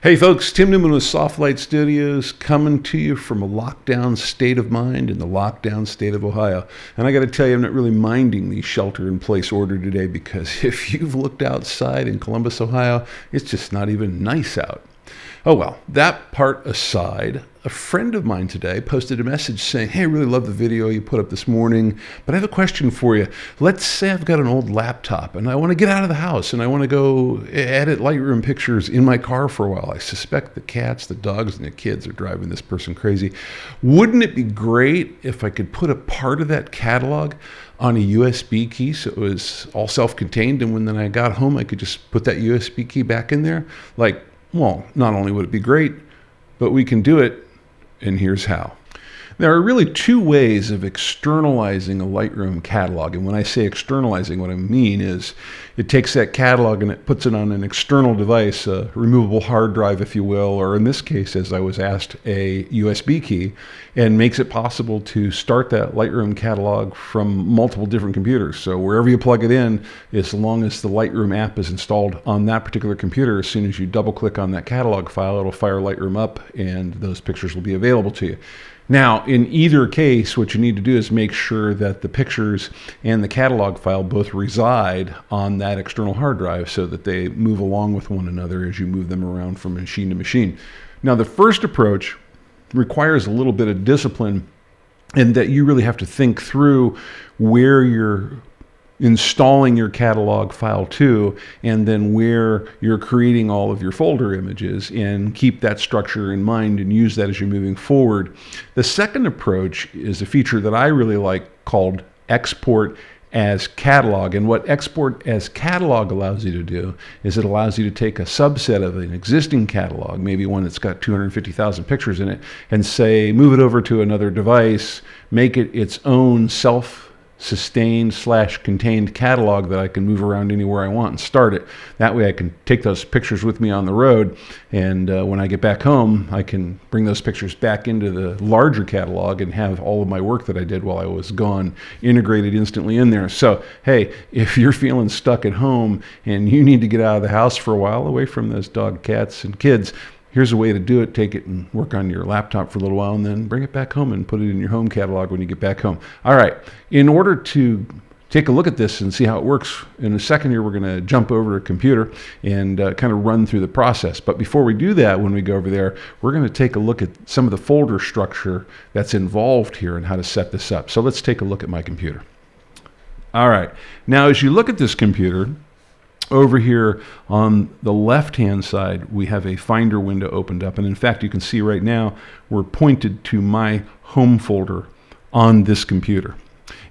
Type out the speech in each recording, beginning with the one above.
Hey folks, Tim Newman with Soft Light Studios coming to you from a lockdown state of mind in the lockdown state of Ohio. And I got to tell you, I'm not really minding the shelter-in-place order today because if you've looked outside in Columbus, Ohio, it's just not even nice out. Oh well, that part aside, a friend of mine today posted a message saying, hey, I really love the video you put up this morning, but I have a question for you. Let's say I've got an old laptop and I want to get out of the house and I want to go edit Lightroom pictures in my car for a while. I suspect the cats, the dogs, and the kids are driving this person crazy. Wouldn't it be great if I could put a part of that catalog on a USB key so it was all self-contained, and when then I got home I could just put that USB key back in there? Well, not only would it be great, but we can do it, and here's how. There are really two ways of externalizing a Lightroom catalog. And when I say externalizing, what I mean is it takes that catalog and it puts it on an external device, a removable hard drive, if you will, or in this case, as I was asked, a USB key, and makes it possible to start that Lightroom catalog from multiple different computers. So wherever you plug it in, as long as the Lightroom app is installed on that particular computer, as soon as you double click on that catalog file, it'll fire Lightroom up and those pictures will be available to you. Now, in either case, what you need to do is make sure that the pictures and the catalog file both reside on that external hard drive so that they move along with one another as you move them around from machine to machine. Now, the first approach requires a little bit of discipline in that you really have to think through where you're installing your catalog file to, and then where you're creating all of your folder images, and keep that structure in mind and use that as you're moving forward. The second approach is a feature that I really like called export as catalog. And what export as catalog allows you to do is it allows you to take a subset of an existing catalog, maybe one that's got 250,000 pictures in it, and say, move it over to another device, make it its own self-sustained / contained catalog that I can move around anywhere I want and start it. That way I can take those pictures with me on the road, and when I get back home I can bring those pictures back into the larger catalog and have all of my work that I did while I was gone integrated instantly in there. So hey, if you're feeling stuck at home and you need to get out of the house for a while away from those dog, cats, and kids, here's a way to do it. Take it and work on your laptop for a little while and then bring it back home and put it in your home catalog when you get back home. All right, in order to take a look at this and see how it works, in a second here we're going to jump over to a computer and kind of run through the process. But before we do that, when we go over there, we're going to take a look at some of the folder structure that's involved here and how to set this up. So let's take a look at my computer. All right, now as you look at this computer, over here on the left-hand side, we have a Finder window opened up. And in fact, you can see right now, we're pointed to my home folder on this computer.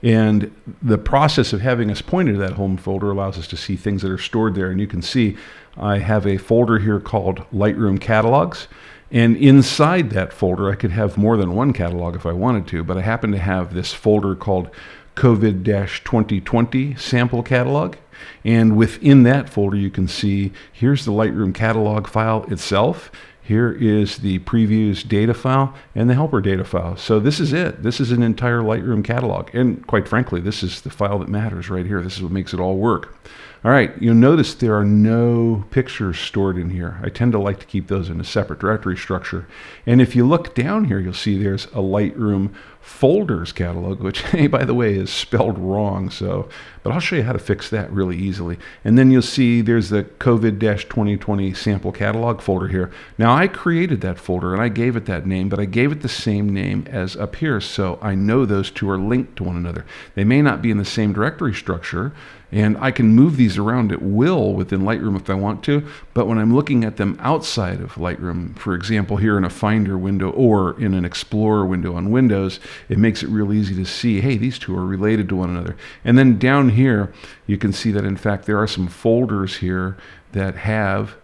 And the process of having us pointed to that home folder allows us to see things that are stored there. And you can see I have a folder here called Lightroom Catalogs. And inside that folder, I could have more than one catalog if I wanted to, but I happen to have this folder called CoVid-2020 sample catalog. And within that folder, you can see here's the Lightroom catalog file itself. Here is the previews data file and the helper data file. So this is it. This is an entire Lightroom catalog. And quite frankly, this is the file that matters right here. This is what makes it all work. All right, you'll notice there are no pictures stored in here. I tend to like to keep those in a separate directory structure. And if you look down here, you'll see there's a Lightroom folders catalog, which, hey, by the way, is spelled wrong. But I'll show you how to fix that really easily. And then you'll see there's the COVID-2020 sample catalog folder here. Now, I created that folder and I gave it that name, but I gave it the same name as up here, so I know those two are linked to one another. They may not be in the same directory structure, and I can move these around at will within Lightroom if I want to, but when I'm looking at them outside of Lightroom, for example, here in a Finder window or in an Explorer window on Windows, it makes it real easy to see, hey, these two are related to one another. And then down here, you can see that in fact there are some folders here that have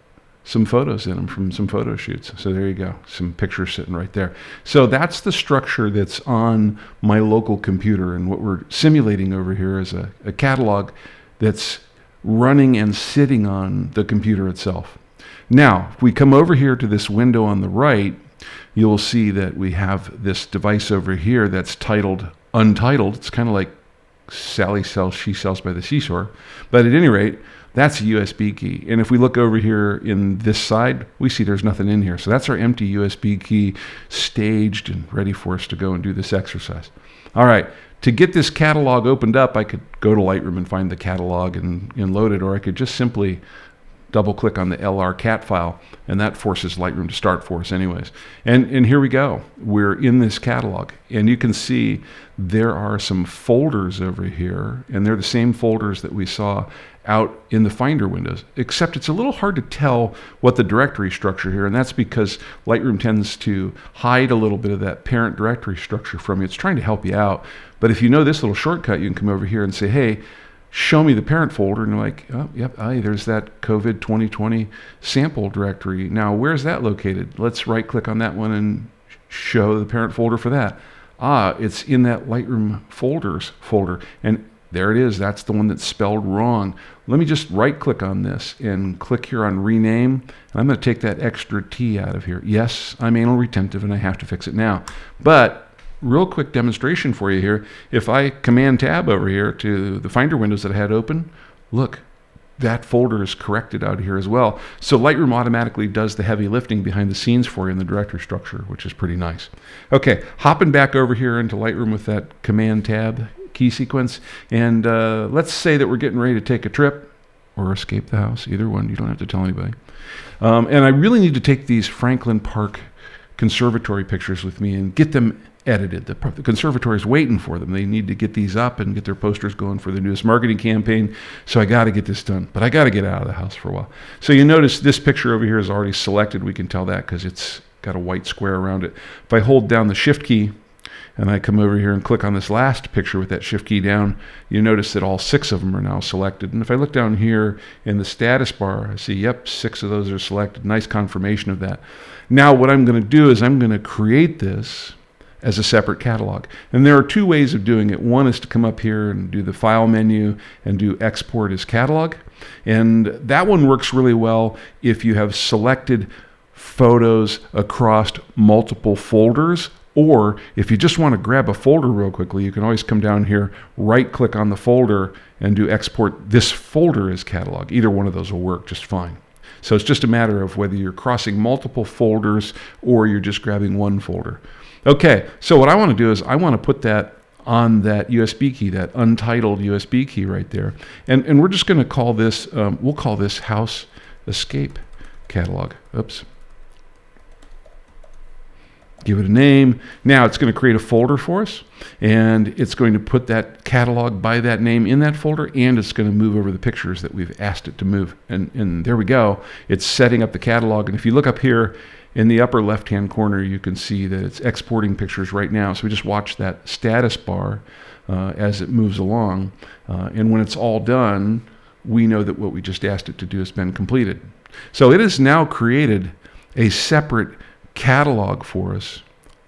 some photos in them from some photo shoots. So there you go, some pictures sitting right there. So that's the structure that's on my local computer, and what we're simulating over here is a catalog that's running and sitting on the computer itself. Now, if we come over here to this window on the right, you'll see that we have this device over here that's titled Untitled. It's kind of like Sally sells, she sells by the seashore. But at any rate, that's a USB key. And if we look over here in this side, we see there's nothing in here. So that's our empty USB key staged and ready for us to go and do this exercise. All right. To get this catalog opened up, I could go to Lightroom and find the catalog and load it, or I could just simply double click on the LR cat file, and that forces Lightroom to start for us anyways. And here we go. We're in this catalog, and you can see there are some folders over here, and they're the same folders that we saw out in the Finder windows, except it's a little hard to tell what the directory structure here, and that's because Lightroom tends to hide a little bit of that parent directory structure from you. It's trying to help you out, but if you know this little shortcut, you can come over here and say, hey, show me the parent folder, and you're like, oh, yep, there's that COVID-2020 sample directory. Now, where's that located? Let's right-click on that one and show the parent folder for that. It's in that Lightroom folders folder, and there it is. That's the one that's spelled wrong. Let me just right-click on this and click here on rename, and I'm going to take that extra T out of here. Yes, I'm anal retentive, and I have to fix it now. But real quick demonstration for you here. If I Command Tab over here to the Finder windows that I had open, look, that folder is corrected out here as well. So Lightroom automatically does the heavy lifting behind the scenes for you in the directory structure, which is pretty nice. Okay, hopping back over here into Lightroom with that Command Tab key sequence, and let's say that we're getting ready to take a trip or escape the house, either one, you don't have to tell anybody. And I really need to take these Franklin Park Conservatory pictures with me and get them edited. The conservatory is waiting for them. They need to get these up and get their posters going for the newest marketing campaign. So I got to get this done, but I got to get out of the house for a while. So you notice this picture over here is already selected. We can tell that because it's got a white square around it. If I hold down the Shift key and I come over here and click on this last picture with that Shift key down, you notice that all 6 of them are now selected. And if I look down here in the status bar, I see, yep, 6 of those are selected. Nice confirmation of that. Now what I'm going to do is I'm going to create this as a separate catalog. And there are 2 ways of doing it. One is to come up here and do the File menu and do Export as Catalog. And that one works really well if you have selected photos across multiple folders, or if you just want to grab a folder real quickly, you can always come down here, right-click on the folder, and do Export this folder as Catalog. Either one of those will work just fine. So it's just a matter of whether you're crossing multiple folders or you're just grabbing one folder. Okay, so what I want to do is I want to put that on that USB key, that untitled USB key right there. And we're just going to call this, we'll call this House Escape Catalog. Oops. Give it a name. Now it's going to create a folder for us, and it's going to put that catalog by that name in that folder, and it's going to move over the pictures that we've asked it to move. And there we go. It's setting up the catalog. And if you look up here in the upper left-hand corner, you can see that it's exporting pictures right now. So we just watch that status bar as it moves along. And when it's all done, we know that what we just asked it to do has been completed. So it has now created a separate catalog for us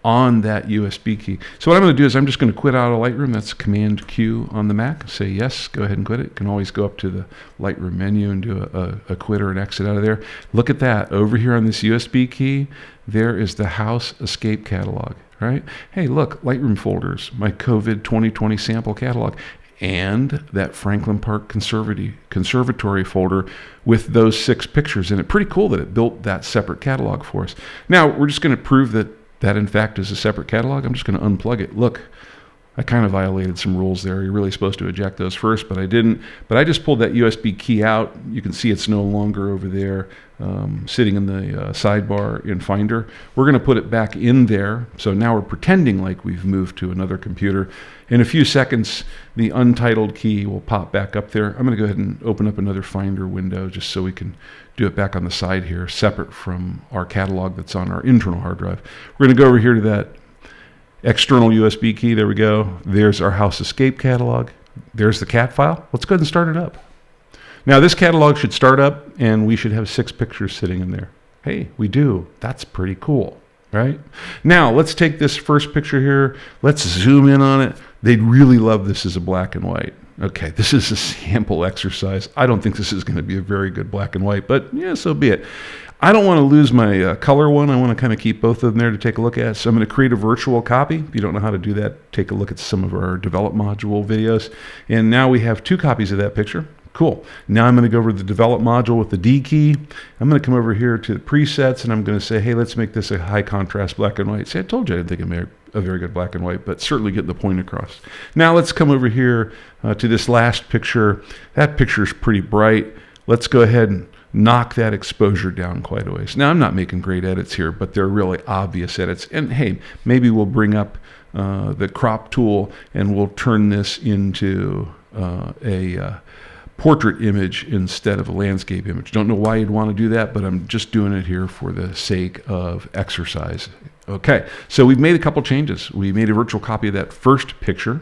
on that USB key. So what I'm going to do is I'm just going to quit out of Lightroom. That's Command Q on the Mac. Say yes, go ahead and quit it. You can always go up to the Lightroom menu and do a quit or an exit out of there. Look at that. Over here on this USB key, there is the House Escape Catalog, right? Hey, look, Lightroom folders, my COVID-2020 sample catalog, and that Franklin Park Conservatory folder with those 6 pictures in it. Pretty cool that it built that separate catalog for us. Now, we're just going to prove that that in fact is a separate catalog. I'm just going to unplug it. Look, I kind of violated some rules there. You're really supposed to eject those first, but I didn't. But I just pulled that USB key out. You can see it's no longer over there sitting in the sidebar in Finder. We're going to put it back in there. So now we're pretending like we've moved to another computer. In a few seconds, the untitled key will pop back up there. I'm going to go ahead and open up another Finder window just so we can do it back on the side here, separate from our catalog that's on our internal hard drive. We're going to go over here to that external USB key. There we go. There's our House Escape catalog. There's the cat file. Let's go ahead and start it up. Now this catalog should start up and we should have 6 pictures sitting in there. Hey, we do. That's pretty cool, right? Now let's take this first picture here. Let's zoom in on it. They'd really love this as a black and white. Okay, this is a sample exercise. I don't think this is going to be a very good black and white, but yeah, so be it. I don't want to lose my color one. I want to kind of keep both of them there to take a look at. So I'm going to create a virtual copy. If you don't know how to do that, take a look at some of our develop module videos. And now we have 2 copies of that picture. Cool. Now I'm going to go over to the develop module with the D key. I'm going to come over here to the presets, and I'm going to say, hey, let's make this a high contrast black and white. See, I told you I didn't think I made a very good black and white, but certainly getting the point across. Now let's come over here to this last picture. That picture is pretty bright. Let's go ahead and knock that exposure down quite a ways. Now, I'm not making great edits here, but they're really obvious edits. And hey, maybe we'll bring up the crop tool and we'll turn this into a portrait image instead of a landscape image. Don't know why you'd want to do that, but I'm just doing it here for the sake of exercise. Okay, so we've made a couple changes. We made a virtual copy of that first picture,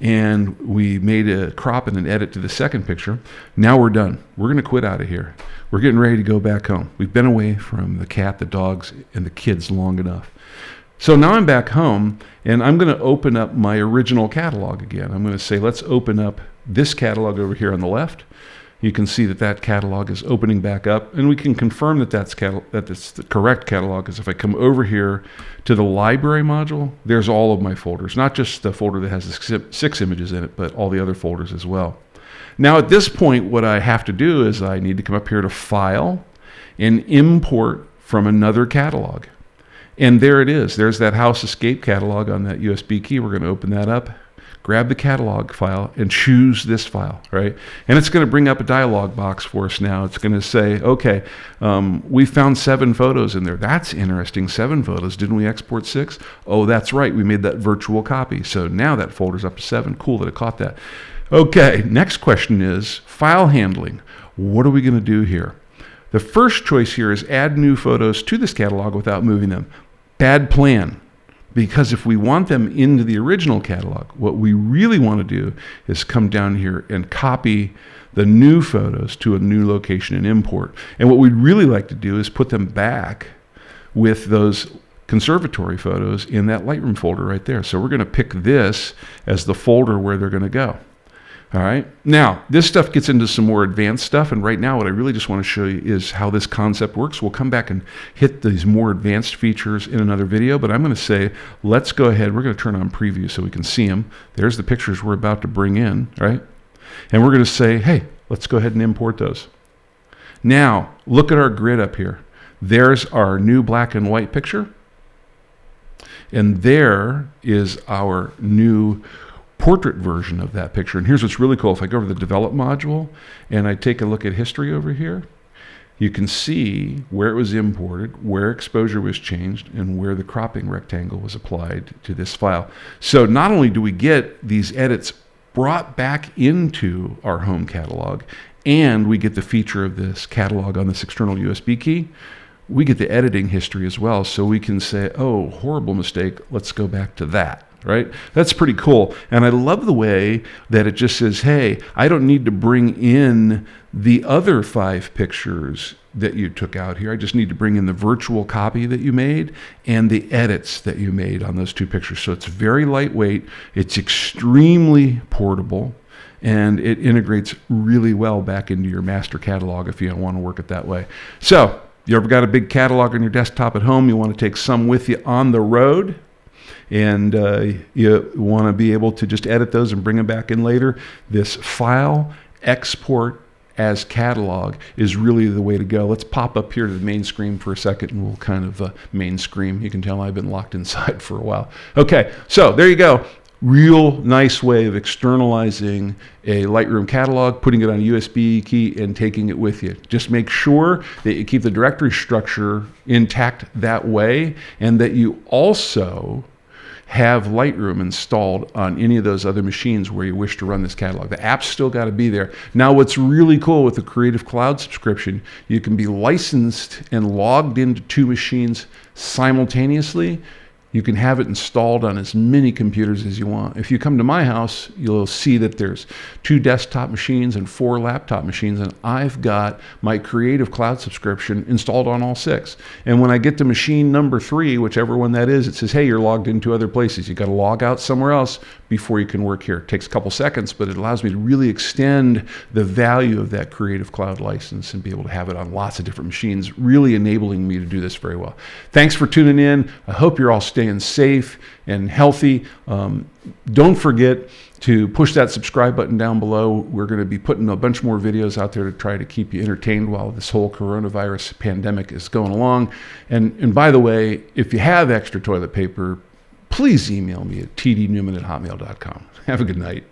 and we made a crop and an edit to the second picture. Now we're done. We're going to quit out of here. We're getting ready to go back home. We've been away from the cat, the dogs, and the kids long enough. So now I'm back home, and I'm going to open up my original catalog again. I'm going to say, let's open up this catalog over here on the left. You can see that that catalog is opening back up, and we can confirm that that's the correct catalog, because if I come over here to the library module, there's all of my folders, not just the folder that has the 6 images in it, but all the other folders as well. Now at this point, what I have to do is I need to come up here to File and import from another catalog. And there it is. There's that House Escape catalog on that USB key. We're going to open that up, grab the catalog file, and choose this file, right? And it's going to bring up a dialog box for us now. It's going to say, okay, we found 7 photos in there. That's interesting, 7 photos. Didn't we export 6? Oh, that's right. We made that virtual copy. So now that folder's up to 7. Cool that it caught that. Okay, next question is file handling. What are we going to do here? The first choice here is add new photos to this catalog without moving them. Bad plan. Because if we want them into the original catalog, what we really want to do is come down here and copy the new photos to a new location and import. And what we'd really like to do is put them back with those conservatory photos in that Lightroom folder right there. So we're going to pick this as the folder where they're going to go. All right. Now, this stuff gets into some more advanced stuff, and right now what I really just want to show you is how this concept works. We'll come back and hit these more advanced features in another video, but I'm going to say, let's go ahead. We're going to turn on preview so we can see them. There's the pictures we're about to bring in, right? And we're going to say, hey, let's go ahead and import those. Now, look at our grid up here. There's our new black and white picture, and there is our new portrait version of that picture. And here's what's really cool. If I go over the develop module and I take a look at history over here, you can see where it was imported, where exposure was changed, and where the cropping rectangle was applied to this file. So not only do we get these edits brought back into our home catalog, and we get the feature of this catalog on this external USB key, we get the editing history as well. So we can say, oh, horrible mistake, let's go back to that. Right? That's pretty cool. And I love the way that it just says, hey, I don't need to bring in the other 5 pictures that you took out here. I just need to bring in the virtual copy that you made and the edits that you made on those 2 pictures. So it's very lightweight. It's extremely portable, and it integrates really well back into your master catalog if you don't want to work it that way. So you ever got a big catalog on your desktop at home? You want to take some with you on the road? And you want to be able to just edit those and bring them back in later. This file export as catalog is really the way to go. Let's pop up here to the main screen for a second, and we'll kind of main screen. You can tell I've been locked inside for a while. Okay, so there you go. Real nice way of externalizing a Lightroom catalog, putting it on a USB key, and taking it with you. Just make sure that you keep the directory structure intact that way, and that you also have Lightroom installed on any of those other machines where you wish to run this catalog. The app's still got to be there. Now, what's really cool with the Creative Cloud subscription, you can be licensed and logged into 2 machines simultaneously You can have it installed on as many computers as you want. If you come to my house, you'll see that there's 2 desktop machines and 4 laptop machines, and I've got my Creative Cloud subscription installed on all 6. And when I get to machine number 3, whichever one that is, it says, hey, you're logged into other places. You got to log out somewhere else before you can work here. It takes a couple seconds, but it allows me to really extend the value of that Creative Cloud license and be able to have it on lots of different machines, really enabling me to do this very well. Thanks for tuning in. I hope you're all staying safe and healthy. Don't forget to push that subscribe button down below. We're going to be putting a bunch more videos out there to try to keep you entertained while this whole coronavirus pandemic is going along. And by the way, if you have extra toilet paper, please email me at tdnewman@hotmail.com. Have a good night.